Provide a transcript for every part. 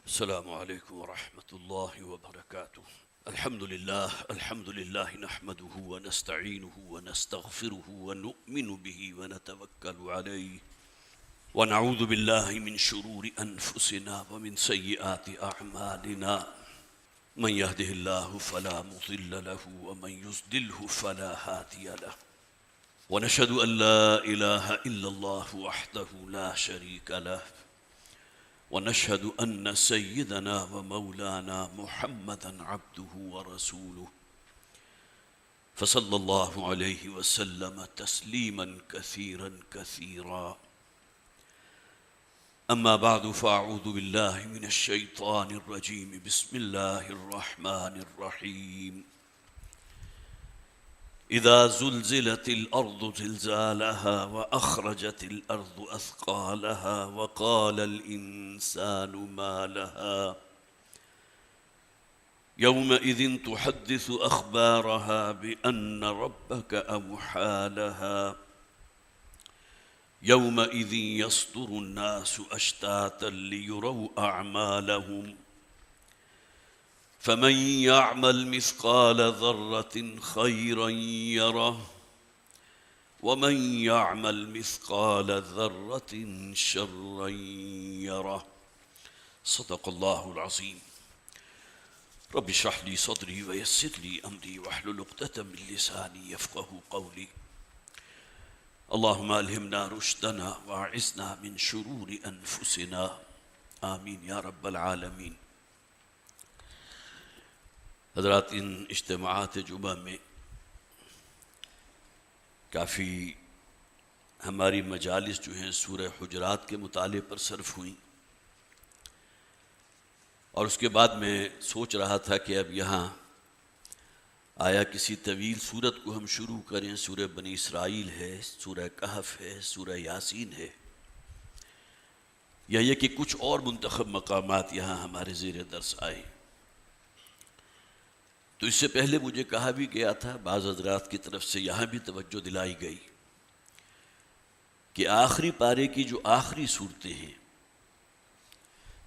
السلام عليكم ورحمة الله وبركاته. الحمد لله نحمده ونستعينه ونستغفره ونؤمن به ونتوكل عليه ونعوذ بالله من شرور أنفسنا ومن سيئات أعمالنا. من يهده الله فلا مضل له ومن يضلله فلا هادي له، ونشهد أن لا إله إلا الله وحده لا شريك له، ونشهد أن سيدنا ومولانا محمدا عبده ورسوله، فصلى الله عليه وسلم تسليما كثيرا كثيرا. أما بعد، فأعوذ بالله من الشيطان الرجيم. بسم الله الرحمن الرحيم. إذا زلزلت الأرض زلزالها وأخرجت الأرض أثقالها وقال الإنسان ما لها يومئذ تحدث أخبارها بأن ربك أوحى لها يومئذ يصدر الناس أشتاتا ليروا أعمالهم فمن يعمل مثقال ذرة خيرا يره ومن يعمل مثقال ذرة شرا يره. صدق الله العظيم. رب اشرح لي صدري ويسر لي أمري واحلل عقدة من لساني يفقهوا قولي. اللهم ألهمنا رشدنا وأعذنا من شرور أنفسنا. آمین یا رب العالمین. حضرات، ان اجتماعات جمعہ میں کافی ہماری مجالس جو ہیں سورہ حجرات کے مطالعے پر صرف ہوئیں، اور اس کے بعد میں سوچ رہا تھا کہ اب یہاں آیا کسی طویل سورت کو ہم شروع کریں. سورہ بنی اسرائیل ہے، سورہ کہف ہے، سورہ یاسین ہے، یا یہ کہ کچھ اور منتخب مقامات یہاں ہمارے زیر درس آئے. تو اس سے پہلے مجھے کہا بھی گیا تھا، بعض حضرات کی طرف سے یہاں بھی توجہ دلائی گئی کہ آخری پارے کی جو آخری صورتیں ہیں،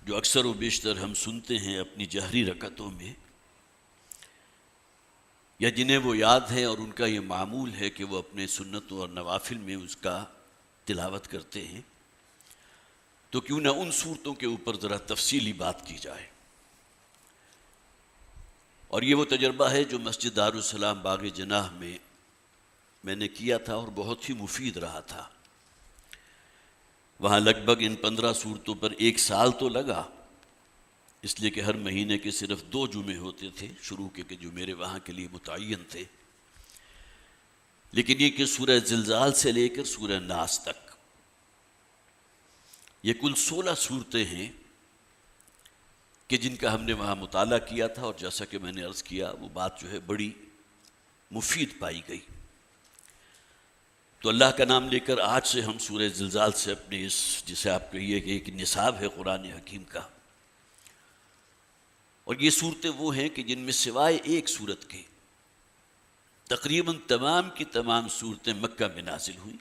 جو اکثر و بیشتر ہم سنتے ہیں اپنی جہری رکعتوں میں، یا جنہیں وہ یاد ہیں اور ان کا یہ معمول ہے کہ وہ اپنے سنتوں اور نوافل میں اس کا تلاوت کرتے ہیں، تو کیوں نہ ان صورتوں کے اوپر ذرا تفصیلی بات کی جائے. اور یہ وہ تجربہ ہے جو مسجد دارالسلام باغ جناح میں نے کیا تھا اور بہت ہی مفید رہا تھا. وہاں لگ بھگ ان 15 صورتوں پر 1 سال تو لگا، اس لیے کہ ہر مہینے کے صرف 2 جمعے ہوتے تھے شروع کے جو میرے وہاں کے لیے متعین تھے. لیکن یہ کہ سورہ زلزال سے لے کر سورہ ناس تک یہ کل 16 صورتیں ہیں کہ جن کا ہم نے وہاں مطالعہ کیا تھا، اور جیسا کہ میں نے عرض کیا وہ بات جو ہے بڑی مفید پائی گئی. تو اللہ کا نام لے کر آج سے ہم سورہ زلزال سے اپنے اس، جسے آپ کہیے کہ ایک نصاب ہے قرآن حکیم کا، اور یہ صورتیں وہ ہیں کہ جن میں سوائے ایک صورت کے تقریباً تمام کی تمام صورتیں مکہ میں نازل ہوئیں.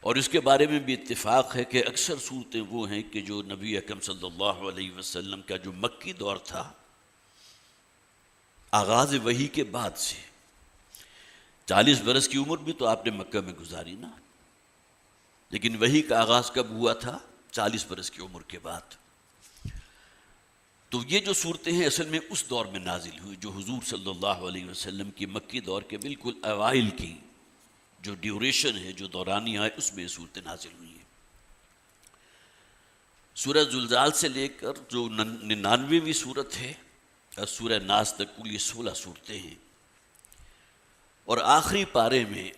اور اس کے بارے میں بھی اتفاق ہے کہ اکثر صورتیں وہ ہیں کہ جو نبی اکرم صلی اللہ علیہ وسلم کا جو مکی دور تھا، آغاز وحی کے بعد سے 40 برس کی عمر بھی تو آپ نے مکہ میں گزاری نا، لیکن وحی کا آغاز کب ہوا تھا؟ 40 برس کی عمر کے بعد. تو یہ جو صورتیں ہیں اصل میں اس دور میں نازل ہوئی جو حضور صلی اللہ علیہ وسلم کی مکی دور کے بالکل اوائل کی جو ڈیوریشن ہے، جو دورانیہ ہے، اس میں یہ صورتیں نازل ہوئی ہیں. سورہ زلزال سے لے کر جو 99ویں صورت ہے اور سورہ ناس تک کل یہ 16 صورتیں ہیں. اور آخری پارے میں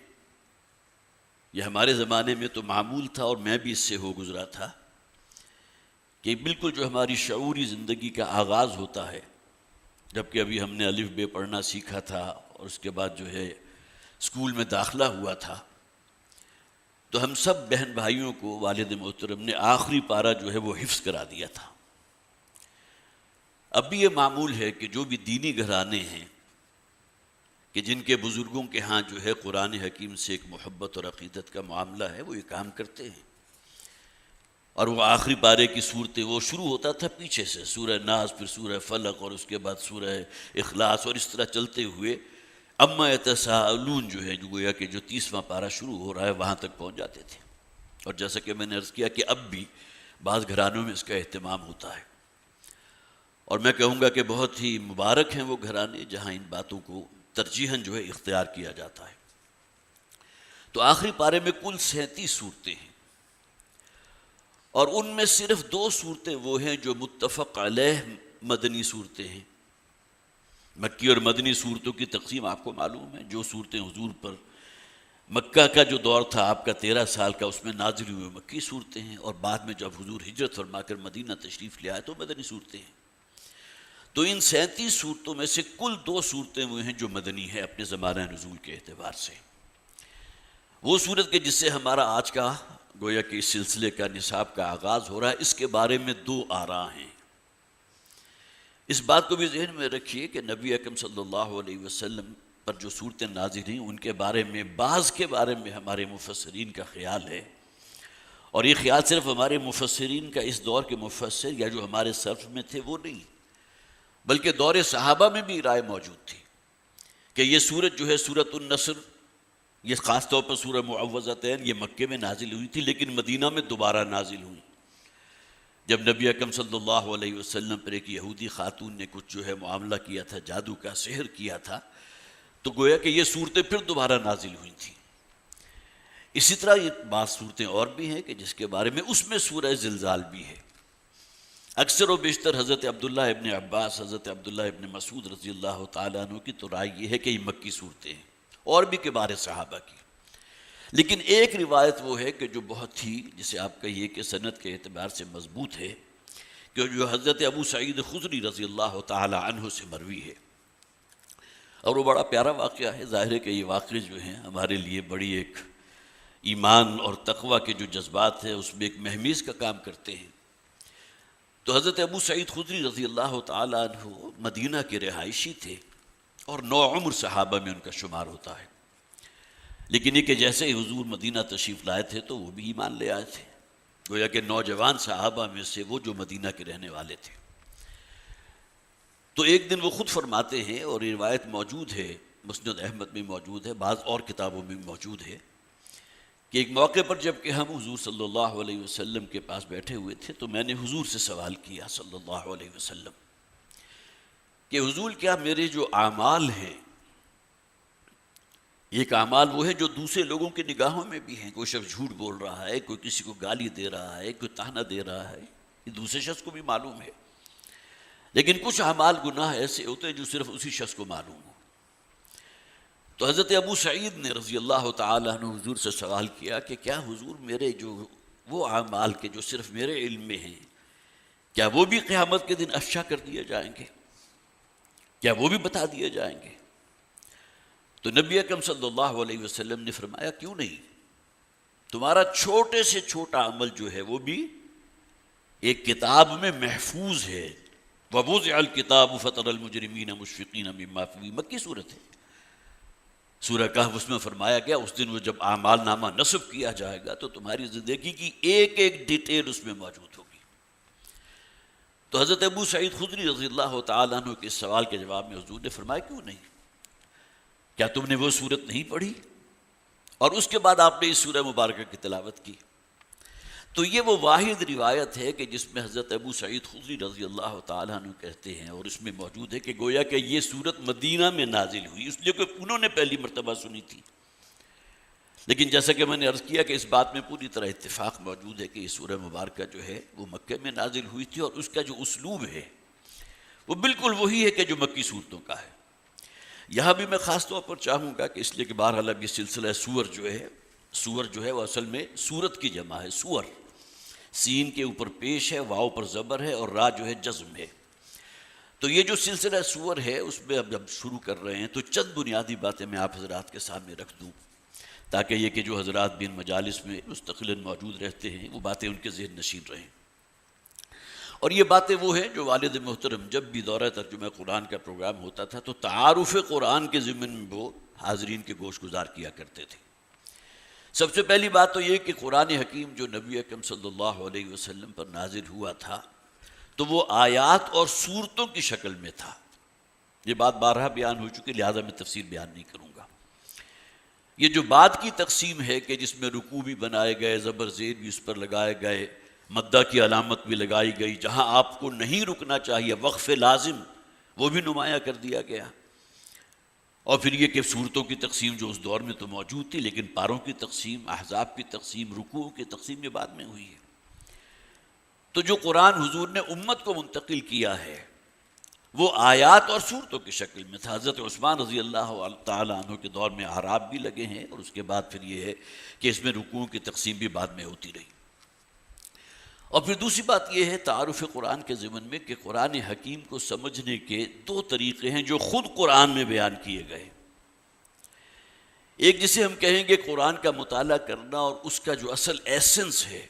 یہ ہمارے زمانے میں تو معمول تھا، اور میں بھی اس سے ہو گزرا تھا، کہ بالکل جو ہماری شعوری زندگی کا آغاز ہوتا ہے، جبکہ ابھی ہم نے الف بے پڑھنا سیکھا تھا اور اس کے بعد جو ہے اسکول میں داخلہ ہوا تھا، تو ہم سب بہن بھائیوں کو والد محترم نے آخری پارہ جو ہے وہ حفظ کرا دیا تھا. اب بھی یہ معمول ہے کہ جو بھی دینی گھرانے ہیں کہ جن کے بزرگوں کے ہاں جو ہے قرآن حکیم سے ایک محبت اور عقیدت کا معاملہ ہے، وہ یہ کام کرتے ہیں. اور وہ آخری پارے کی صورتیں وہ شروع ہوتا تھا پیچھے سے، سورہ ناس، پھر سورہ فلق، اور اس کے بعد سورہ اخلاص، اور اس طرح چلتے ہوئے اما یتساءلون جو ہے، جو گویا کہ جو 30واں پارہ شروع ہو رہا ہے وہاں تک پہنچ جاتے تھے۔ اور جیسا کہ میں نے عرض کیا کہ اب بھی بعض گھرانوں میں اس کا اہتمام ہوتا ہے، اور میں کہوں گا کہ بہت ہی مبارک ہیں وہ گھرانے جہاں ان باتوں کو ترجیحاً جو ہے اختیار کیا جاتا ہے۔ تو آخری پارے میں کل 37 صورتیں ہیں، اور ان میں صرف 2 صورتیں وہ ہیں جو متفق علیہ مدنی صورتیں ہیں۔ مکی اور مدنی صورتوں کی تقسیم آپ کو معلوم ہے۔ جو صورتیں حضور پر مکہ کا جو دور تھا آپ کا 13 سال کا، اس میں نازل ہوئے مکی صورتیں ہیں، اور بعد میں جب حضور ہجرت فرما کر مدینہ تشریف لے آئے تو مدنی صورتیں ہیں۔ تو ان 37 صورتوں میں سے کل 2 صورتیں وہ ہیں جو مدنی ہیں اپنے زمانہ نزول کے اعتبار سے۔ وہ صورت کہ جس سے ہمارا آج کا گویا کہ اس سلسلے کا نصاب کا آغاز ہو رہا ہے، اس کے بارے میں 2 آراء ہیں۔ اس بات کو بھی ذہن میں رکھیے کہ نبی اکرم صلی اللہ علیہ وسلم پر جو صورتیں نازل ہیں ان کے بارے میں بعض کے بارے میں ہمارے مفسرین کا خیال ہے، اور یہ خیال صرف ہمارے مفسرین کا اس دور کے مفسر یا جو ہمارے سلف میں تھے وہ نہیں، بلکہ دور صحابہ میں بھی رائے موجود تھی کہ یہ سورت جو ہے سورۃ النصر، یہ خاص طور پر سورہ معوذتین، یہ مکے میں نازل ہوئی تھی لیکن مدینہ میں دوبارہ نازل ہوئی جب نبی اکرم صلی اللہ علیہ وسلم پر ایک یہودی خاتون نے کچھ جو ہے معاملہ کیا تھا، جادو کا سحر کیا تھا، تو گویا کہ یہ صورتیں پھر دوبارہ نازل ہوئی تھیں۔ اسی طرح یہ بعض صورتیں اور بھی ہیں کہ جس کے بارے میں اس میں سورہ زلزال بھی ہے۔ اکثر و بیشتر حضرت عبداللہ ابن عباس، حضرت عبداللہ ابن مسعود رضی اللہ تعالیٰ عنہ کی تو رائے یہ ہے کہ یہ مکی صورتیں ہیں، اور بھی کبار صحابہ کی۔ لیکن ایک روایت وہ ہے کہ جو بہت ہی، جسے آپ کہیے کہ سند کے اعتبار سے مضبوط ہے، کہ جو حضرت ابو سعید خدری رضی اللہ تعالی عنہ سے مروی ہے، اور وہ بڑا پیارا واقعہ ہے۔ ظاہر ہے کہ یہ واقعے جو ہیں ہمارے لیے بڑی ایک ایمان اور تقوی کے جو جذبات ہیں اس میں ایک مہمیز کا کام کرتے ہیں۔ تو حضرت ابو سعید خدری رضی اللہ تعالی عنہ مدینہ کے رہائشی تھے، اور نوعمر صحابہ میں ان کا شمار ہوتا ہے، لیکن یہ کہ جیسے ہی حضور مدینہ تشریف لائے تھے تو وہ بھی ایمان لے آئے تھے، گویا کہ نوجوان صحابہ میں سے وہ جو مدینہ کے رہنے والے تھے۔ تو ایک دن وہ خود فرماتے ہیں، اور یہ روایت موجود ہے مسند احمد میں موجود ہے، بعض اور کتابوں میں موجود ہے، کہ ایک موقع پر جب کہ ہم حضور صلی اللہ علیہ وسلم کے پاس بیٹھے ہوئے تھے تو میں نے حضور سے سوال کیا صلی اللہ علیہ وسلم کہ حضور کیا میرے جو اعمال ہیں، ایک اعمال وہ ہے جو دوسرے لوگوں کی نگاہوں میں بھی ہیں، کوئی شخص جھوٹ بول رہا ہے، کوئی کسی کو گالی دے رہا ہے، کوئی طعنہ دے رہا ہے، یہ دوسرے شخص کو بھی معلوم ہے، لیکن کچھ اعمال گناہ ایسے ہوتے ہیں جو صرف اسی شخص کو معلوم ہو۔ تو حضرت ابو سعید نے رضی اللہ تعالیٰ عنہ حضور سے سوال کیا کہ کیا حضور میرے جو وہ اعمال کے جو صرف میرے علم میں ہیں، کیا وہ بھی قیامت کے دن افشا کر دیے جائیں گے؟ کیا وہ بھی بتا دیے جائیں گے؟ تو نبی اکرم صلی اللہ علیہ وسلم نے فرمایا کیوں نہیں، تمہارا چھوٹے سے چھوٹا عمل جو ہے وہ بھی ایک کتاب میں محفوظ ہے۔ وَوُضِعَ الْكِتَابُ فَتَرَى الْمُجْرِمِينَ مُشْفِقِينَ مِمَّا فِيهِ، مکی صورت ہے۔ سورہ کہف اس میں فرمایا گیا اس دن وہ جب اعمال نامہ نصب کیا جائے گا تو تمہاری زندگی کی ایک ایک ڈیٹیل اس میں موجود ہوگی۔ تو حضرت ابو سعید خدری رضی اللہ تعالیٰ عنہ کے اس سوال کے جواب میں حضور نے فرمایا کیوں نہیں، کیا تم نے وہ صورت نہیں پڑھی؟ اور اس کے بعد آپ نے اس سورہ مبارکہ کی تلاوت کی۔ تو یہ وہ واحد روایت ہے کہ جس میں حضرت ابو سعید خدری رضی اللہ تعالیٰ عنہ کہتے ہیں، اور اس میں موجود ہے کہ گویا کہ یہ صورت مدینہ میں نازل ہوئی، اس لیے کہ انہوں نے پہلی مرتبہ سنی تھی۔ لیکن جیسا کہ میں نے عرض کیا کہ اس بات میں پوری طرح اتفاق موجود ہے کہ یہ سورہ مبارکہ جو ہے وہ مکہ میں نازل ہوئی تھی، اور اس کا جو اسلوب ہے وہ بالکل وہی ہے کہ جو مکی صورتوں کا ہے۔ یہاں بھی میں خاص طور پر چاہوں گا کہ اس لیے کہ بہرحال اب یہ سلسلہ سور جو ہے وہ اصل میں سورت کی جمع ہے، سور، سین کے اوپر پیش ہے، واو پر زبر ہے، اور را جو ہے جزم ہے۔ تو یہ جو سلسلہ سور ہے اس میں اب جب شروع کر رہے ہیں تو چند بنیادی باتیں میں آپ حضرات کے سامنے رکھ دوں، تاکہ یہ کہ جو حضرات بھی ان مجالس میں مستقلاً موجود رہتے ہیں وہ باتیں ان کے ذہن نشین رہیں۔ اور یہ باتیں وہ ہیں جو والد محترم جب بھی دورہ ترجمہ قرآن کا پروگرام ہوتا تھا تو تعارف قرآن کے ضمن میں وہ حاضرین کے گوش گزار کیا کرتے تھے۔ سب سے پہلی بات تو یہ کہ قرآن حکیم جو نبی اکرم صلی اللہ علیہ وسلم پر نازل ہوا تھا تو وہ آیات اور سورتوں کی شکل میں تھا. یہ بات بارہا بیان ہو چکی، لہٰذا میں تفصیل بیان نہیں کروں گا. یہ جو بعد کی تقسیم ہے کہ جس میں رکوع بھی بنائے گئے، زبر زیر بھی اس پر لگائے گئے، مدہ کی علامت بھی لگائی گئی، جہاں آپ کو نہیں رکنا چاہیے وقف لازم وہ بھی نمایاں کر دیا گیا. اور پھر یہ کہ صورتوں کی تقسیم جو اس دور میں تو موجود تھی، لیکن پاروں کی تقسیم، احزاب کی تقسیم، رکوع کی تقسیم یہ بعد میں ہوئی ہے. تو جو قرآن حضور نے امت کو منتقل کیا ہے وہ آیات اور صورتوں کی شکل میں تھا. حضرت عثمان رضی اللہ تعالیٰ عنہ کے دور میں احراب بھی لگے ہیں، اور اس کے بعد پھر یہ ہے کہ اس میں رکوع کی تقسیم بھی بعد میں ہوتی رہی. اور پھر دوسری بات یہ ہے تعارف قرآن کے ضمن میں کہ قرآن حکیم کو سمجھنے کے دو طریقے ہیں جو خود قرآن میں بیان کیے گئے. ایک جسے ہم کہیں گے قرآن کا مطالعہ کرنا اور اس کا جو اصل ایسنس ہے،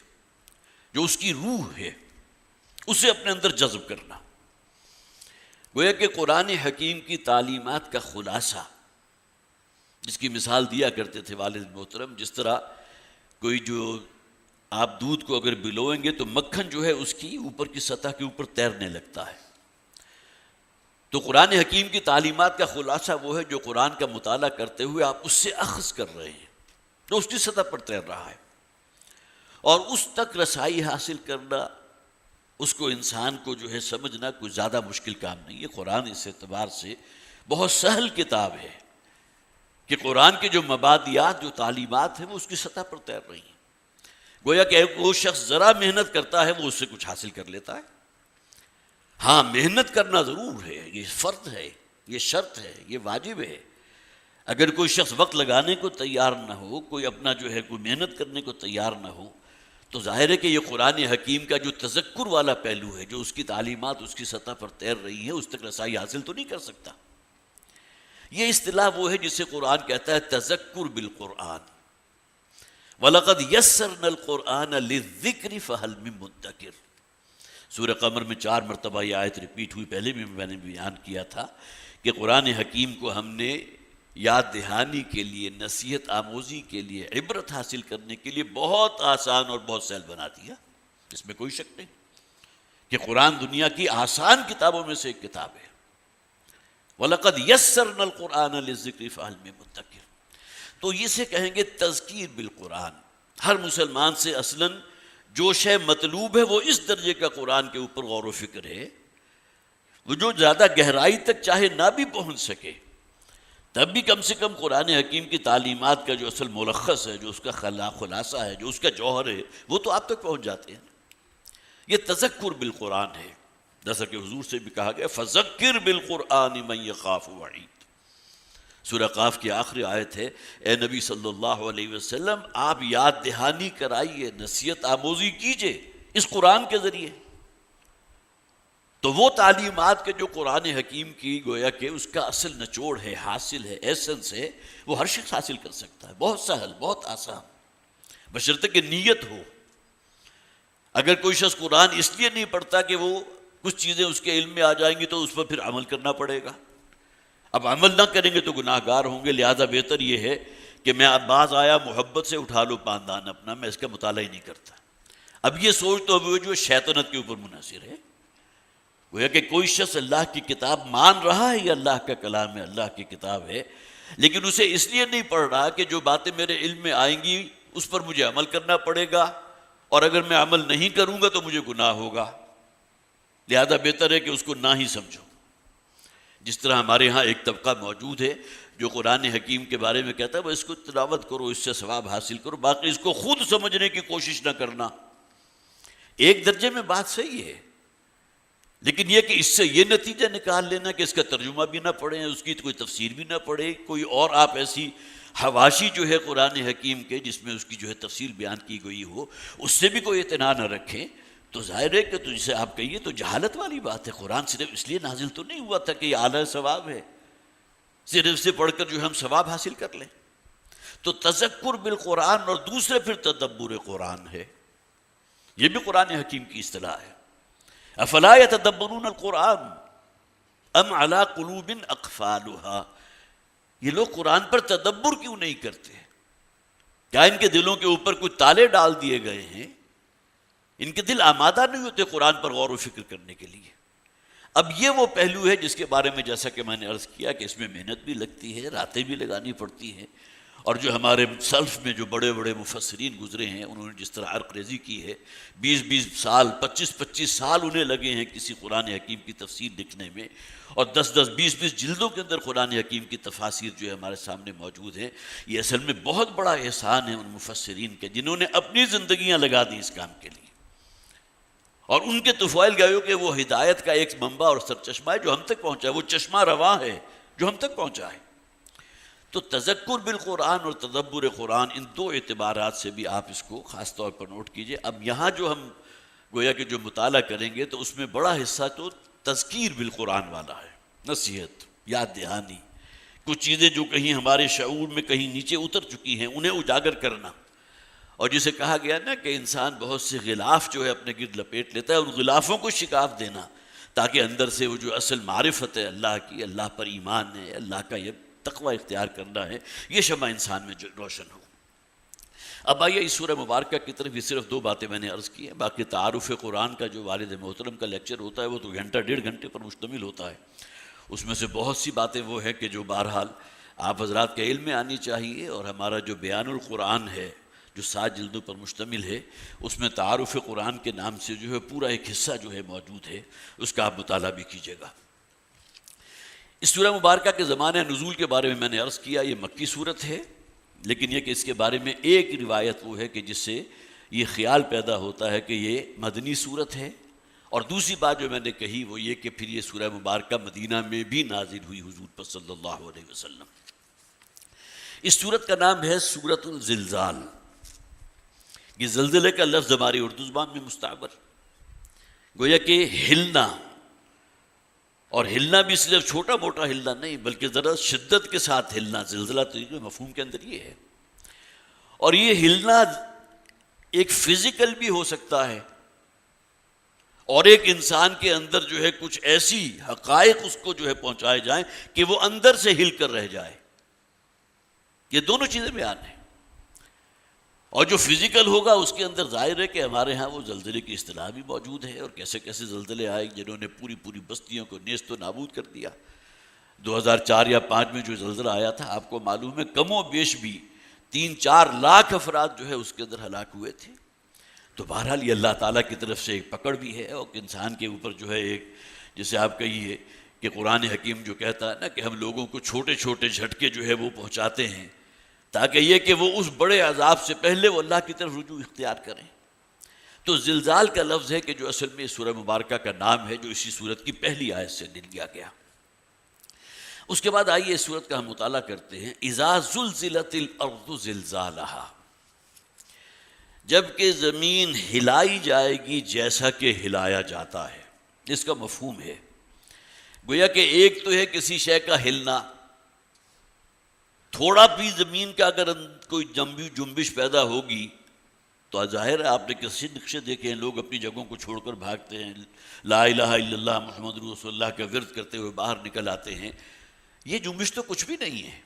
جو اس کی روح ہے، اسے اپنے اندر جذب کرنا. گویا کہ قرآن حکیم کی تعلیمات کا خلاصہ، جس کی مثال دیا کرتے تھے والد محترم، جس طرح کوئی جو آپ دودھ کو اگر بلوئیں گے تو مکھن جو ہے اس کی اوپر کی سطح کے اوپر تیرنے لگتا ہے. تو قرآن حکیم کی تعلیمات کا خلاصہ وہ ہے جو قرآن کا مطالعہ کرتے ہوئے آپ اس سے اخذ کر رہے ہیں، جو اس کی سطح پر تیر رہا ہے. اور اس تک رسائی حاصل کرنا، اس کو انسان کو جو ہے سمجھنا کوئی زیادہ مشکل کام نہیں ہے. قرآن اس اعتبار سے بہت سہل کتاب ہے کہ قرآن کے جو مبادیات، جو تعلیمات ہیں وہ اس کی سطح پر تیر رہی ہیں. گویا کہ وہ شخص ذرا محنت کرتا ہے وہ اس سے کچھ حاصل کر لیتا ہے. ہاں محنت کرنا ضرور ہے، یہ فرض ہے، یہ شرط ہے، یہ واجب ہے. اگر کوئی شخص وقت لگانے کو تیار نہ ہو، کوئی اپنا جو ہے کوئی محنت کرنے کو تیار نہ ہو، تو ظاہر ہے کہ یہ قرآن حکیم کا جو تذکر والا پہلو ہے، جو اس کی تعلیمات اس کی سطح پر تیر رہی ہیں، اس تک رسائی حاصل تو نہیں کر سکتا. یہ اصطلاح وہ ہے جسے قرآن کہتا ہے تذکر بالقرآن. وَلَقَدْ يَسَّرْنَا الْقُرْآنَ لِلذِّكْرِ فَهَلْ مِن مُدَّكِرٍ. سورہ قمر میں 4 مرتبہ یہ آیت ریپیٹ ہوئی. پہلے بھی میں نے بیان کیا تھا کہ قرآن حکیم کو ہم نے یاد دہانی کے لیے، نصیحت آموزی کے لیے، عبرت حاصل کرنے کے لیے بہت آسان اور بہت سہل بنا دیا. اس میں کوئی شک نہیں کہ قرآن دنیا کی آسان کتابوں میں سے ایک کتاب ہے. وَلَقَدْ يَسَّرْنَا الْقُرْآنَ لِلذِّكْرِ فَهَلْ مِن مُدَّكِرٍ. تو اسے کہیں گے تذکیر بالقرآن. ہر مسلمان سے اصلاً جو شے مطلوب ہے وہ اس درجے کا قرآن کے اوپر غور و فکر ہے، وہ جو زیادہ گہرائی تک چاہے نہ بھی پہنچ سکے تب بھی کم سے کم قرآن حکیم کی تعلیمات کا جو اصل ملخص ہے، جو اس کا خلاصہ ہے، جو اس کا جوہر ہے، وہ تو آپ تک پہنچ جاتے ہیں. یہ تذکر بالقرآن ہے. جیسا کہ حضور سے بھی کہا گیا فذکر بالقرآن من یخاف وعید. سورہ قاف کی آخری آیت ہے، اے نبی صلی اللہ علیہ وسلم آپ یاد دہانی کرائیے، نصیحت آموزی کیجئے اس قرآن کے ذریعے. تو وہ تعلیمات کے جو قرآن حکیم کی گویا کہ اس کا اصل نچوڑ ہے، حاصل ہے، ایسنس ہے، وہ ہر شخص حاصل کر سکتا ہے. بہت سہل، بہت آسان، بشرطے کہ نیت ہو. اگر کوئی شخص قرآن اس لیے نہیں پڑھتا کہ وہ کچھ چیزیں اس کے علم میں آ جائیں گی تو اس پر پھر عمل کرنا پڑے گا. اب عمل نہ کریں گے تو گناہ گار ہوں گے. لہذا بہتر یہ ہے کہ میں باز آیا محبت سے اٹھا لو پاندان اپنا، میں اس کا مطالعہ ہی نہیں کرتا. اب یہ سوچ تو وہ جو شیطنت کے اوپر منحصر ہے. وہ ہے کہ کوئی شخص اللہ کی کتاب مان رہا ہے، یہ اللہ کا کلام ہے، اللہ کی کتاب ہے، لیکن اسے اس لیے نہیں پڑھ رہا کہ جو باتیں میرے علم میں آئیں گی اس پر مجھے عمل کرنا پڑے گا، اور اگر میں عمل نہیں کروں گا تو مجھے گناہ ہوگا. لہذا بہتر ہے کہ اس کو نہ ہی سمجھو. جس طرح ہمارے ہاں ایک طبقہ موجود ہے جو قرآن حکیم کے بارے میں کہتا ہے وہ اس کو تلاوت کرو، اس سے ثواب حاصل کرو، باقی اس کو خود سمجھنے کی کوشش نہ کرنا. ایک درجے میں بات صحیح ہے، لیکن یہ کہ اس سے یہ نتیجہ نکال لینا کہ اس کا ترجمہ بھی نہ پڑھیں، اس کی کوئی تفسیر بھی نہ پڑھے، کوئی اور آپ ایسی حواشی جو ہے قرآن حکیم کے جس میں اس کی جو ہے تفصیل بیان کی گئی ہو اس سے بھی کوئی اعتنا نہ رکھیں، تو ظاہر ہے کہ تو جسے آپ کہیے تو جہالت والی بات ہے. قرآن صرف اس لیے نازل تو نہیں ہوا تھا کہ یہ اعلیٰ ثواب ہے، صرف سے پڑھ کر جو ہم ثواب حاصل کر لیں. تو تذکر بالقرآن اور دوسرے پھر تدبر قرآن ہے. یہ بھی قرآن حکیم کی اصطلاح ہے. افلا یتدبرون القرآن ام علی قلوب اقفالها. یہ لوگ قرآن پر تدبر کیوں نہیں کرتے؟ کیا ان کے دلوں کے اوپر کوئی تالے ڈال دیے گئے ہیں؟ ان کے دل آمادہ نہیں ہوتے قرآن پر غور و فکر کرنے کے لیے۔ اب یہ وہ پہلو ہے جس کے بارے میں جیسا کہ میں نے عرض کیا کہ اس میں محنت بھی لگتی ہے، راتیں بھی لگانی پڑتی ہیں، اور جو ہمارے سلف میں جو بڑے بڑے مفسرین گزرے ہیں انہوں نے جس طرح عرق ریزی کی ہے، 20 سال 25 سال انہیں لگے ہیں کسی قرآن حکیم کی تفسیر لکھنے میں، اور 20 جلدوں کے اندر قرآن حکیم کی تفاسیر جو ہے ہمارے سامنے موجود ہیں۔ یہ اصل میں بہت بڑا احسان ہے ان مفسرین کے جنہوں نے اپنی زندگیاں لگا دی اس کام کے لیے، اور ان کے طفیل گایوں کہ وہ ہدایت کا ایک منبع اور سرچشمہ ہے جو ہم تک پہنچا ہے، وہ چشمہ رواں ہے جو ہم تک پہنچا ہے۔ تو تذکر بالقرآن اور تدبر قرآن، ان دو اعتبارات سے بھی آپ اس کو خاص طور پر نوٹ کیجئے۔ اب یہاں جو ہم گویا کہ جو مطالعہ کریں گے تو اس میں بڑا حصہ تو تذکیر بالقرآن والا ہے، نصیحت، یاد دہانی، کچھ چیزیں جو کہیں ہمارے شعور میں کہیں نیچے اتر چکی ہیں انہیں اجاگر کرنا، اور جسے کہا گیا نا کہ انسان بہت سے غلاف جو ہے اپنے گرد لپیٹ لیتا ہے، ان غلافوں کو شکاف دینا تاکہ اندر سے وہ جو اصل معرفت ہے اللہ کی، اللہ پر ایمان ہے، اللہ کا یہ تقوی اختیار کرنا ہے، یہ شمع انسان میں روشن ہو۔ اب آئیے اس سورہ مبارکہ کی طرف۔ یہ صرف 2 باتیں میں نے عرض کی ہیں، باقی تعارف قرآن کا جو والد محترم کا لیکچر ہوتا ہے وہ تو گھنٹہ 1.5 گھنٹے پر مشتمل ہوتا ہے، اس میں سے بہت سی باتیں وہ ہیں کہ جو بہرحال آپ حضرات کے علم میں آنی چاہیے، اور ہمارا جو بیان القرآن ہے جو 7 جلدوں پر مشتمل ہے، اس میں تعارف قرآن کے نام سے جو ہے پورا ایک حصہ جو ہے موجود ہے، اس کا آپ مطالعہ بھی کیجیے گا۔ اس سورہ مبارکہ کے زمانہ نزول کے بارے میں میں نے عرض کیا، یہ مکی صورت ہے، لیکن یہ کہ اس کے بارے میں ایک روایت وہ ہے کہ جس سے یہ خیال پیدا ہوتا ہے کہ یہ مدنی صورت ہے، اور دوسری بات جو میں نے کہی وہ یہ کہ پھر یہ سورہ مبارکہ مدینہ میں بھی نازل ہوئی حضور پر صلی اللہ علیہ وسلم۔ اس سورت کا نام ہے سورۃ الزلزال۔ یہ زلزلے کا لفظ ہماری اردو زبان میں مستعمل، گویا کہ ہلنا، اور ہلنا بھی صرف چھوٹا موٹا ہلنا نہیں بلکہ ذرا شدت کے ساتھ ہلنا، زلزلہ تو مفہوم کے اندر یہ ہے، اور یہ ہلنا ایک فزیکل بھی ہو سکتا ہے، اور ایک انسان کے اندر جو ہے کچھ ایسی حقائق اس کو جو ہے پہنچائے جائیں کہ وہ اندر سے ہل کر رہ جائے، یہ دونوں چیزیں بیان ہیں۔ اور جو فزیکل ہوگا اس کے اندر ظاہر ہے کہ ہمارے ہاں وہ زلزلے کی اصطلاح بھی موجود ہے، اور کیسے کیسے زلزلے آئے جنہوں نے پوری بستیوں کو نیست و نابود کر دیا۔ 2004 یا 2005 میں جو زلزلہ آیا تھا آپ کو معلوم ہے کم و بیش بھی 3-4 لاکھ افراد جو ہے اس کے اندر ہلاک ہوئے تھے۔ تو بہرحال یہ اللہ تعالیٰ کی طرف سے ایک پکڑ بھی ہے، اور انسان کے اوپر جو ہے ایک، جیسے آپ کہیے کہ قرآن حکیم جو کہتا ہے نا کہ ہم لوگوں کو چھوٹے چھوٹے جھٹکے جو ہے وہ پہنچاتے ہیں تاکہ یہ کہ وہ اس بڑے عذاب سے پہلے وہ اللہ کی طرف رجوع اختیار کریں۔ تو زلزال کا لفظ ہے کہ جو اصل میں سورہ مبارکہ کا نام ہے جو اسی سورت کی پہلی آیت سے لیا گیا۔ اس کے بعد آئیے اس سورت کا ہم مطالعہ کرتے ہیں۔ اذا زلزلت الارض زلزالہا، جب کہ زمین ہلائی جائے گی جیسا کہ ہلایا جاتا ہے۔ اس کا مفہوم ہے گویا کہ ایک تو ہے کسی شے کا ہلنا، تھوڑا بھی زمین کا اگر کوئی جنبش پیدا ہوگی تو ظاہر ہے آپ نے کسی نقشے دیکھے ہیں، لوگ اپنی جگہوں کو چھوڑ کر بھاگتے ہیں، لا الہ الا اللہ محمد رسول اللہ کا ورد کرتے ہوئے باہر نکل آتے ہیں۔ یہ جنبش تو کچھ بھی نہیں ہے،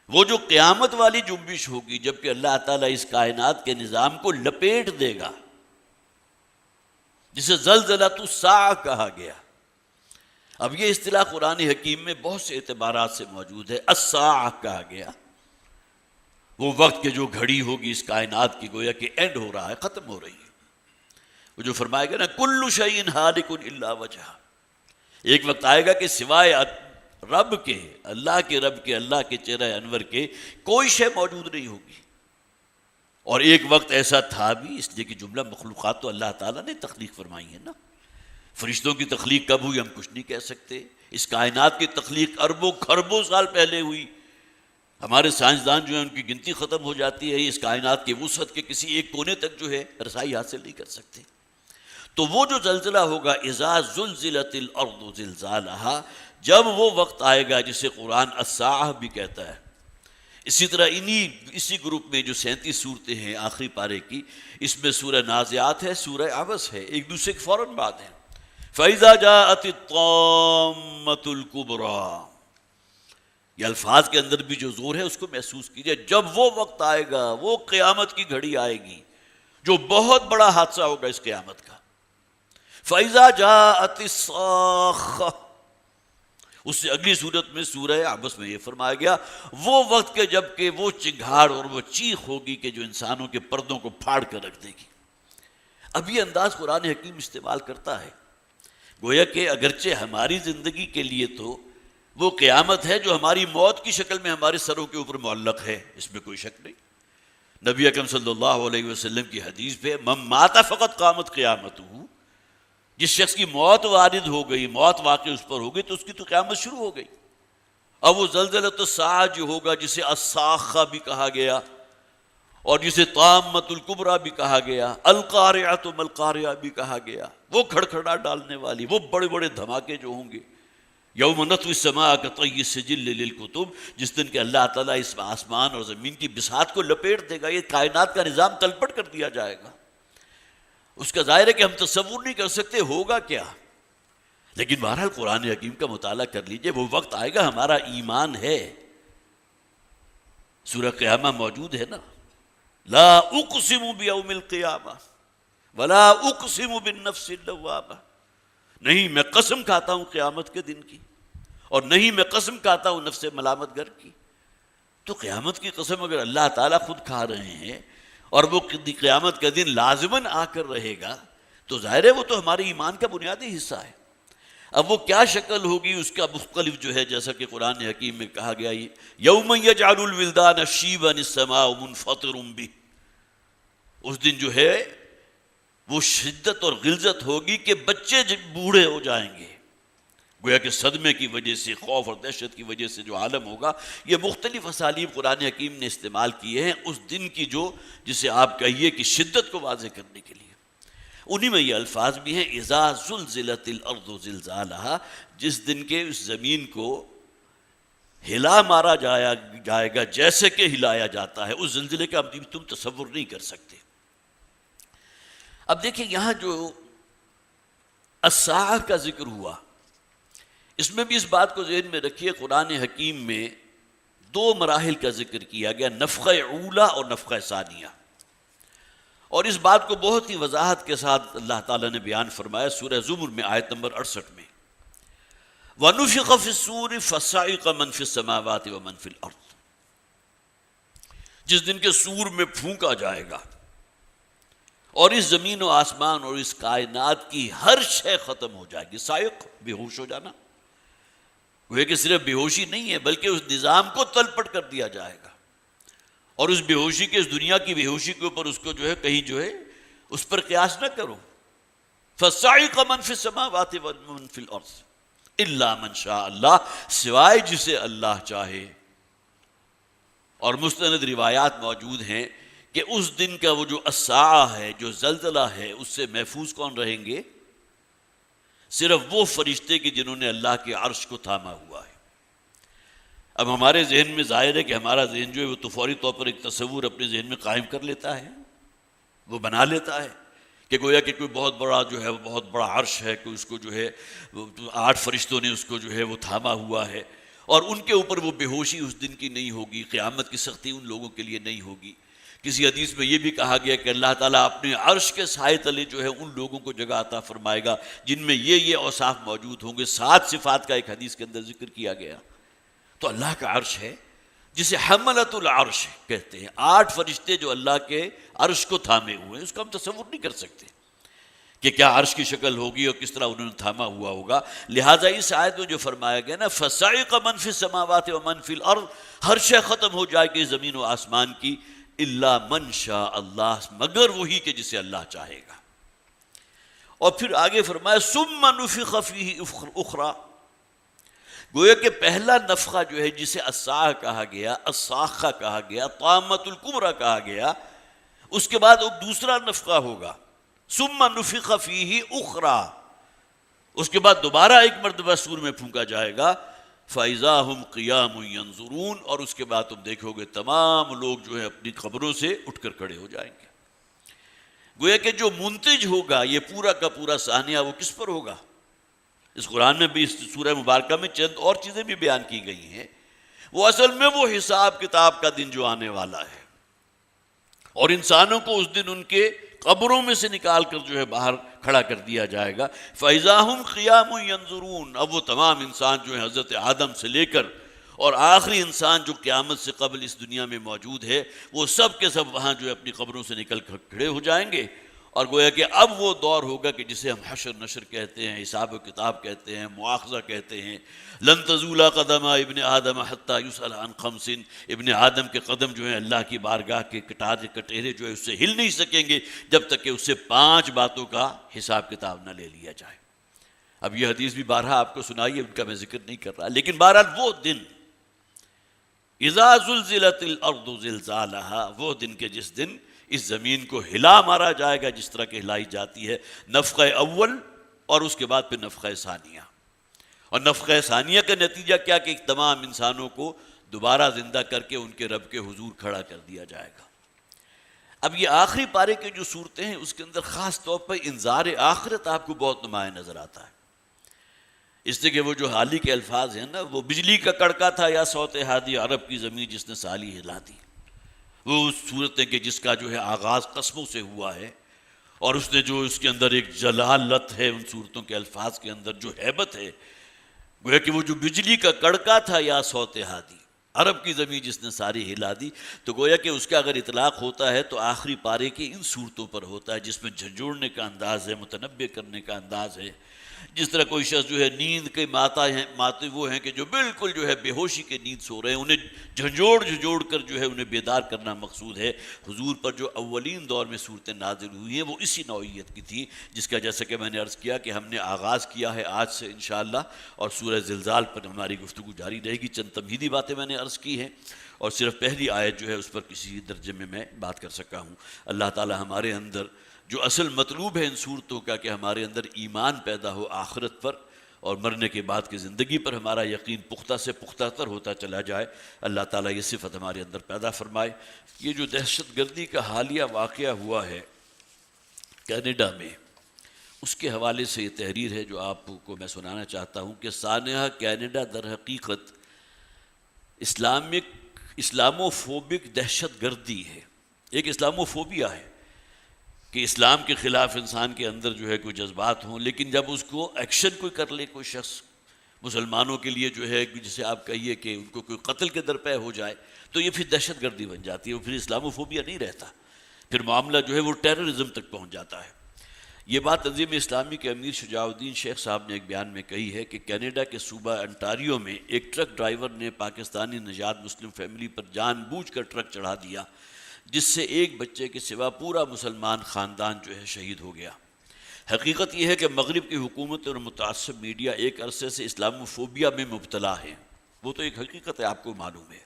وہ جو قیامت والی جنبش ہوگی جب کہ اللہ تعالیٰ اس کائنات کے نظام کو لپیٹ دے گا، جسے زلزلۃ الساعہ کہا گیا۔ اب یہ اصطلاح قرآن حکیم میں بہت سے اعتبارات سے موجود ہے۔ الساعہ کہا گیا وہ وقت کے جو گھڑی ہوگی اس کائنات کی، گویا کہ اینڈ ہو رہا ہے، ختم ہو رہی ہے۔ وہ جو فرمائے گا نا کل شیء ہالک الا وجہہ، ایک وقت آئے گا کہ سوائے رب کے، اللہ کے رب کے، اللہ کے چہرہ انور کے کوئی شے موجود نہیں ہوگی۔ اور ایک وقت ایسا تھا بھی، اس لیے کہ جملہ مخلوقات تو اللہ تعالیٰ نے تخلیق فرمائی ہے نا۔ فرشتوں کی تخلیق کب ہوئی ہم کچھ نہیں کہہ سکتے، اس کائنات کی تخلیق اربوں خربوں سال پہلے ہوئی۔ ہمارے سائنسدان جو ہیں ان کی گنتی ختم ہو جاتی ہے، اس کائنات کے وسعت کے کسی ایک کونے تک جو ہے رسائی حاصل نہیں کر سکتے۔ تو وہ جو زلزلہ ہوگا اذا زلزلت الارض زلزالہا، جب وہ وقت آئے گا جسے قرآن الساعہ بھی کہتا ہے۔ اسی طرح اسی گروپ میں جو 37 صورتیں ہیں آخری پارے کی، اس میں سورہ نازعات ہے، سورہ عبس ہے، ایک دوسرے کے فوراً بعد ہیں۔ فَإِذَا جَاءَتِ الطَّامَّةُ الْكُبْرَى، یہ الفاظ کے اندر بھی جو زور ہے اس کو محسوس کیجئے. جب وہ وقت آئے گا، وہ قیامت کی گھڑی آئے گی جو بہت بڑا حادثہ ہوگا اس قیامت کا. فَإِذَا جَاءَتِ الصَّاخَّةُ، اس سے اگلی صورت میں سورہ عبس میں یہ فرمایا گیا وہ وقت کے جب کہ وہ چنگھاڑ اور وہ چیخ ہوگی کہ جو انسانوں کے پردوں کو پھاڑ کر رکھ دے گی. اب یہ انداز قرآن حکیم استعمال کرتا ہے، گویا کہ اگرچہ ہماری زندگی کے لیے تو وہ قیامت ہے جو ہماری موت کی شکل میں ہمارے سروں کے اوپر معلق ہے، اس میں کوئی شک نہیں. نبی اکرم صلی اللہ علیہ وسلم کی حدیث پہ من مات فقط قامت قیامتہ، جس شخص کی موت وارد ہو گئی، موت واقع اس پر ہو گئی تو اس کی تو قیامت شروع ہو گئی. اب وہ زلزلۃ الساعہ جو ہوگا، جسے الصاخہ بھی کہا گیا اور جسے طامۃ الکبریٰ بھی کہا گیا، القارعۃ ما القارعہ بھی کہا گیا، وہ کھڑکھڑا ڈالنے والی، وہ بڑے بڑے دھماکے جو ہوں گے. یوم نطوی السماء کطی السجل للکتب، جس دن کہ اللہ تعالیٰ اس آسمان اور زمین کی بساط کو لپیٹ دے گا، یہ کائنات کا نظام تلپٹ کر دیا جائے گا. اس کا ظاہر ہے کہ ہم تصور نہیں کر سکتے ہوگا کیا، لیکن بہرحال قرآن حکیم کا مطالعہ کر لیجئے. وہ وقت آئے گا، ہمارا ایمان ہے، سورہ قیامہ موجود ہے نا، لا اقسم بیوم القیامہ ولا اقسم بالنفس اللوامہ، نہیں میں قسم کھاتا ہوں قیامت کے دن کی اور نہیں میں قسم کھاتا ہوں نفس ملامت گر کی. تو قیامت کی قسم اگر اللہ تعالیٰ خود کھا رہے ہیں اور وہ قیامت کا دن لازماً آ کر رہے گا تو ظاہر ہے وہ تو ہمارے ایمان کا بنیادی حصہ ہے. اب وہ کیا شکل ہوگی اس کا مختلف جو ہے، جیسا کہ قرآن حکیم میں کہا گیا یوم یجعل الولدان شیبا السماء منفطر بہ، اس دن جو ہے وہ شدت اور غلظت ہوگی کہ بچے بوڑھے ہو جائیں گے. گویا کہ صدمے کی وجہ سے، خوف اور دہشت کی وجہ سے جو عالم ہوگا. یہ مختلف اسالیب قرآن حکیم نے استعمال کیے ہیں اس دن کی جو جسے آپ کہیے کہ شدت کو واضح کرنے کے لیے. انہی میں یہ الفاظ بھی ہیں اذا زلزلت الارض زلزالہا، جس دن کے اس زمین کو ہلا مارا جائے گا جیسے کہ ہلایا جاتا ہے. اس زلزلے کا تم تصور نہیں کر سکتے. اب دیکھیں یہاں جو الساعہ کا ذکر ہوا، اس میں بھی اس بات کو ذہن میں رکھیے قرآن حکیم میں دو مراحل کا ذکر کیا گیا، نفخہ اولا اور نفخہ ثانیہ. اور اس بات کو بہت ہی وضاحت کے ساتھ اللہ تعالیٰ نے بیان فرمایا سورہ زمر میں آیت نمبر 68 میں، وَنُفِخَ فِي الصُّورِ فَصَعِقَ مَن فِي السَّمَاوَاتِ وَمَن فِي الْأَرْضِ، جس دن کے سور میں پھونکا جائے گا اور اس زمین و آسمان اور اس کائنات کی ہر شے ختم ہو جائے گی. صاعق بے ہوش ہو جانا، وہ کہ صرف بے ہوشی نہیں ہے بلکہ اس نظام کو تلپٹ کر دیا جائے گا. اور اس بے ہوشی کے، اس دنیا کی بے ہوشی کے اوپر اس کو جو ہے کہیں جو ہے اس پر قیاس نہ کرو. فَصَعِقَ مَن فِي السَّمَاوَاتِ وَمَن فِي الْأَرْضِ إِلَّا مَن شَاءَ اللَّهُ، سوائے جسے اللہ چاہے. اور مستند روایات موجود ہیں کہ اس دن کا وہ جو الساعہ ہے، جو زلزلہ ہے، اس سے محفوظ کون رہیں گے؟ صرف وہ فرشتے کہ جنہوں نے اللہ کے عرش کو تھاما ہوا ہے. اب ہمارے ذہن میں ظاہر ہے کہ ہمارا ذہن جو ہے وہ تو فوری طور پر ایک تصور اپنے ذہن میں قائم کر لیتا ہے، وہ بنا لیتا ہے کہ گویا کہ کوئی بہت بڑا جو ہے، بہت بڑا عرش ہے کہ اس کو جو ہے 8 فرشتوں نے اس کو جو ہے وہ تھاما ہوا ہے اور ان کے اوپر وہ بے ہوشی اس دن کی نہیں ہوگی، قیامت کی سختی ان لوگوں کے لیے نہیں ہوگی. کسی حدیث میں یہ بھی کہا گیا کہ اللہ تعالیٰ اپنے عرش کے سائے تلے جو ہے ان لوگوں کو جگہ عطا فرمائے گا جن میں یہ اوصاف موجود ہوں گے. 7 صفات کا ایک حدیث کے اندر ذکر کیا گیا. تو اللہ کا عرش ہے جسے حملۃ العرش کہتے ہیں، 8 فرشتے جو اللہ کے عرش کو تھامے ہوئے ہیں. اس کا ہم تصور نہیں کر سکتے کہ کیا عرش کی شکل ہوگی اور کس طرح انہوں نے تھاما ہوا ہوگا. لہٰذا اس آیت میں جو فرمایا گیا نا فَصَعِقَ مَن فِي السَّمَاوَاتِ وَمَن فِي الْأَرْضِ، ہر شے ختم ہو جائے گی زمین و آسمان کی، الا من شاء اللہ، مگر وہی کہ جسے اللہ چاہے گا. اور پھر آگے فرمایا ثم نفخ فیہ اخری، گویا کہ پہلا نفخہ جو ہے جسے الساعہ کہا گیا، الصاخہ کہا گیا، طامۃ الکبریٰ کہا گیا، اس کے بعد ایک دوسرا نفخہ ہوگا. ثم نفخ فیہ اخری، اس کے بعد دوبارہ ایک مرتبہ سور میں پھونکا جائے گا. فَإِذَا هُمْ قِيَامٌ يَنظُرُونَ، اور اس کے بعد تم دیکھو گے تمام لوگ جو ہے اپنی قبروں سے اٹھ کر کھڑے ہو جائیں گے. گویا کہ جو منتج ہوگا یہ پورا کا پورا سانحہ وہ کس پر ہوگا؟ اس قرآن میں بھی اس سورہ مبارکہ میں چند اور چیزیں بھی بیان کی گئی ہیں. وہ اصل میں وہ حساب کتاب کا دن جو آنے والا ہے، اور انسانوں کو اس دن ان کے قبروں میں سے نکال کر جو ہے باہر کھڑا کر دیا جائے گا۔ فَإِذَا هُمْ قِيَامٌ يَنظُرُونَ، اب وہ تمام انسان جو ہے حضرت آدم سے لے کر اور آخری انسان جو قیامت سے قبل اس دنیا میں موجود ہے، وہ سب کے سب وہاں جو ہے اپنی قبروں سے نکل کر کھڑے ہو جائیں گے، اور گویا کہ اب وہ دور ہوگا کہ جسے ہم حشر نشر کہتے ہیں، حساب و کتاب کہتے ہیں، مواخذہ کہتے ہیں۔ لن تزول قدم ابن آدم حتی یسأل عن خمس، ابن آدم کے قدم جو ہیں اللہ کی بارگاہ کے کٹہرے جو ہے اس سے ہل نہیں سکیں گے جب تک کہ اس سے 5 باتوں کا حساب کتاب نہ لے لیا جائے۔ اب یہ حدیث بھی بارہا آپ کو سنائی ہے، ان کا میں ذکر نہیں کر رہا، لیکن بہرحال وہ دن اذا زلزلت الارض زلزالها، وہ دن کے جس دن اس زمین کو ہلا مارا جائے گا جس طرح کہ ہلائی جاتی ہے نفخہ اول اور اس کے بعد پھر نفخہ ثانیہ، اور نفخہ ثانیہ کا نتیجہ کیا کہ تمام انسانوں کو دوبارہ زندہ کر کے ان کے رب کے حضور کھڑا کر دیا جائے گا۔ اب یہ آخری پارے کے جو صورتیں ہیں اس کے اندر خاص طور پر انذار آخرت آپ کو بہت نمایاں نظر آتا ہے، اس لیے کہ وہ جو حالی کے الفاظ ہیں نا، وہ بجلی کا کڑکا تھا یا صوت ہادی عرب کی زمین جس نے سالی ہلا دی، وہ صورتیں کہ جس کا جو ہے آغاز قسموں سے ہوا ہے، اور اس نے جو اس کے اندر ایک جلالت ہے ان صورتوں کے الفاظ کے اندر، جو ہیبت ہے، گویا کہ وہ جو بجلی کا کڑکا تھا یا صوت ہادی عرب کی زمین جس نے ساری ہلا دی، تو گویا کہ اس کا اگر اطلاق ہوتا ہے تو آخری پارے کی ان صورتوں پر ہوتا ہے جس میں جھنجھوڑنے کا انداز ہے، متنبع کرنے کا انداز ہے۔ جس طرح کوئی شخص جو ہے نیند کے ماتے وہ ہیں کہ جو بالکل جو ہے بے ہوشی کے نیند سو رہے ہیں، انہیں جھنجھوڑ کر جو ہے انہیں بیدار کرنا مقصود ہے۔ حضور پر جو اولین دور میں صورتیں نازل ہوئی ہیں وہ اسی نوعیت کی تھی، جس کا جیسا کہ میں نے عرض کیا کہ ہم نے آغاز کیا ہے آج سے انشاءاللہ، اور سورہ زلزال پر ہماری گفتگو جاری رہے گی۔ چند تمہیدی باتیں میں نے عرض کی ہیں، اور صرف پہلی آیت جو ہے اس پر کسی درجے میں بات کر سکا ہوں۔ اللہ تعالی ہمارے اندر جو اصل مطلوب ہے ان صورتوں کا کہ ہمارے اندر ایمان پیدا ہو آخرت پر، اور مرنے کے بعد کی زندگی پر ہمارا یقین پختہ سے پختہ تر ہوتا چلا جائے، اللہ تعالیٰ یہ صفت ہمارے اندر پیدا فرمائے۔ یہ جو دہشت گردی کا حالیہ واقعہ ہوا ہے کینیڈا میں، اس کے حوالے سے یہ تحریر ہے جو آپ کو میں سنانا چاہتا ہوں کہ سانحہ کینیڈا در حقیقت اسلاموفوبک دہشت گردی ہے، ایک اسلاموفوبیا ہے کہ اسلام کے خلاف انسان کے اندر جو ہے کوئی جذبات ہوں، لیکن جب اس کو ایکشن کوئی کر لے کوئی شخص مسلمانوں کے لیے جو ہے جسے آپ کہیے کہ ان کو کوئی قتل کے درپے ہو جائے، تو یہ پھر دہشت گردی بن جاتی ہے، وہ پھر اسلاموفوبیا نہیں رہتا، پھر معاملہ جو ہے وہ ٹیررزم تک پہنچ جاتا ہے۔ یہ بات تنظیم اسلامی کے امیر شجاع الدین شیخ صاحب نے ایک بیان میں کہی ہے کہ کینیڈا کے صوبہ انٹاریو میں ایک ٹرک ڈرائیور نے پاکستانی نژاد مسلم فیملی پر جان بوجھ کر ٹرک چڑھا دیا، جس سے ایک بچے کے سوا پورا مسلمان خاندان جو ہے شہید ہو گیا۔ حقیقت یہ ہے کہ مغرب کی حکومت اور متعصب میڈیا ایک عرصے سے اسلاموفوبیا میں مبتلا ہے، وہ تو ایک حقیقت ہے، آپ کو معلوم ہے،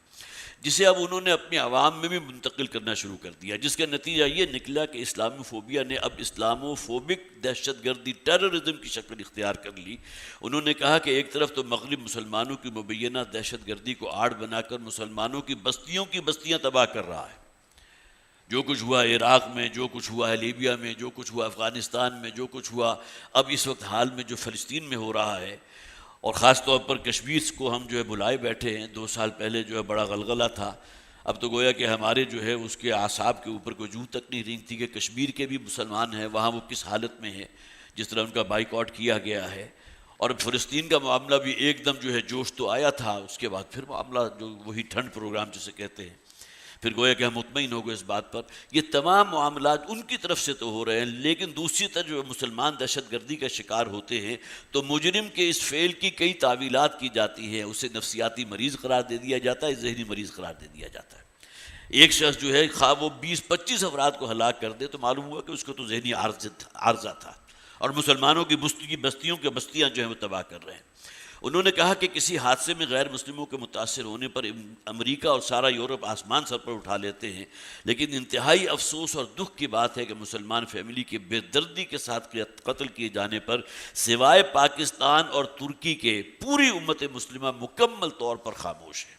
جسے اب انہوں نے اپنی عوام میں بھی منتقل کرنا شروع کر دیا، جس کا نتیجہ یہ نکلا کہ اسلاموفوبیا نے اب اسلاموفوبک دہشت گردی ٹیررزم کی شکل اختیار کر لی۔ انہوں نے کہا کہ ایک طرف تو مغرب مسلمانوں کی مبینہ دہشت گردی کو آڑ بنا کر مسلمانوں کی بستیاں تباہ کر رہا ہے، جو کچھ ہوا عراق میں، جو کچھ ہوا ہے لیبیا میں، جو کچھ ہوا افغانستان میں، جو کچھ ہوا اب اس وقت حال میں جو فلسطین میں ہو رہا ہے، اور خاص طور پر کشمیر کو ہم جو ہے بلائے بیٹھے ہیں۔ 2 سال پہلے جو ہے بڑا غلغلہ تھا، اب تو گویا کہ ہمارے جو ہے اس کے اعصاب کے اوپر کوئی جوں تک نہیں رینگتی کہ کشمیر کے بھی مسلمان ہیں وہاں وہ کس حالت میں ہیں، جس طرح ان کا بائیکاٹ کیا گیا ہے، اور فلسطین کا معاملہ بھی ایک دم جو ہے جوش تو آیا تھا، اس کے بعد پھر معاملہ جو وہی ٹھنڈ پروگرام جسے کہتے ہیں، پھر گویا کہ ہم مطمئن ہو گئے اس بات پر۔ یہ تمام معاملات ان کی طرف سے تو ہو رہے ہیں، لیکن دوسری طرف جو مسلمان دہشت گردی کا شکار ہوتے ہیں تو مجرم کے اس فعل کی کئی تعویلات کی جاتی ہیں، اسے نفسیاتی مریض قرار دے دیا جاتا ہے، ذہنی مریض قرار دے دیا جاتا ہے۔ ایک شخص جو ہے خواہ وہ 20-25 افراد کو ہلاک کر دے تو معلوم ہوا کہ اس کو تو ذہنی عارضہ تھا، اور مسلمانوں کی بستیاں جو ہیں وہ تباہ کر رہے ہیں۔ انہوں نے کہا کہ کسی حادثے میں غیر مسلموں کے متاثر ہونے پر امریکہ اور سارا یورپ آسمان سر پر اٹھا لیتے ہیں، لیکن انتہائی افسوس اور دکھ کی بات ہے کہ مسلمان فیملی کے بے دردی کے ساتھ قتل کیے جانے پر سوائے پاکستان اور ترکی کے پوری امت مسلمہ مکمل طور پر خاموش ہے۔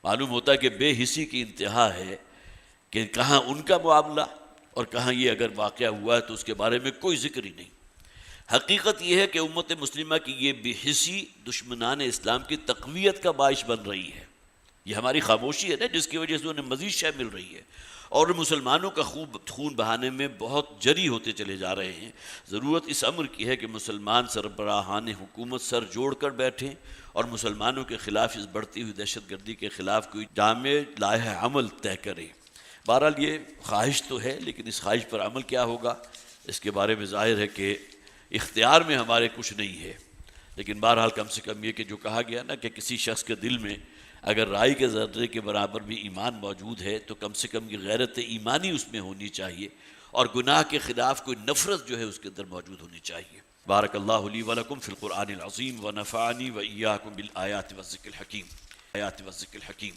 معلوم ہوتا ہے کہ بے حسی کی انتہا ہے کہ کہاں ان کا معاملہ اور کہاں یہ اگر واقعہ ہوا ہے تو اس کے بارے میں کوئی ذکر ہی نہیں۔ حقیقت یہ ہے کہ امت مسلمہ کی یہ بے حسی دشمنان اسلام کی تقویت کا باعث بن رہی ہے. یہ ہماری خاموشی ہے نا جس کی وجہ سے انہیں مزید شے مل رہی ہے، اور مسلمانوں کا خوب خون بہانے میں بہت جری ہوتے چلے جا رہے ہیں. ضرورت اس امر کی ہے کہ مسلمان سربراہان حکومت سر جوڑ کر بیٹھیں اور مسلمانوں کے خلاف اس بڑھتی ہوئی دہشت گردی کے خلاف کوئی جامع لائحہ عمل طے کریں. بہرحال یہ خواہش تو ہے، لیکن اس خواہش پر عمل کیا ہوگا اس کے بارے میں ظاہر ہے کہ اختیار میں ہمارے کچھ نہیں ہے. لیکن بہرحال کم سے کم یہ کہ جو کہا گیا نا کہ کسی شخص کے دل میں اگر رائی کے ذرے کے برابر بھی ایمان موجود ہے تو کم سے کم یہ غیرت ایمانی اس میں ہونی چاہیے، اور گناہ کے خلاف کوئی نفرت جو ہے اس کے اندر موجود ہونی چاہیے. بارک اللہ لی ولکم فی القرآن العظیم ونفعنی وإیاکم بالآیات والذکر الحکیم.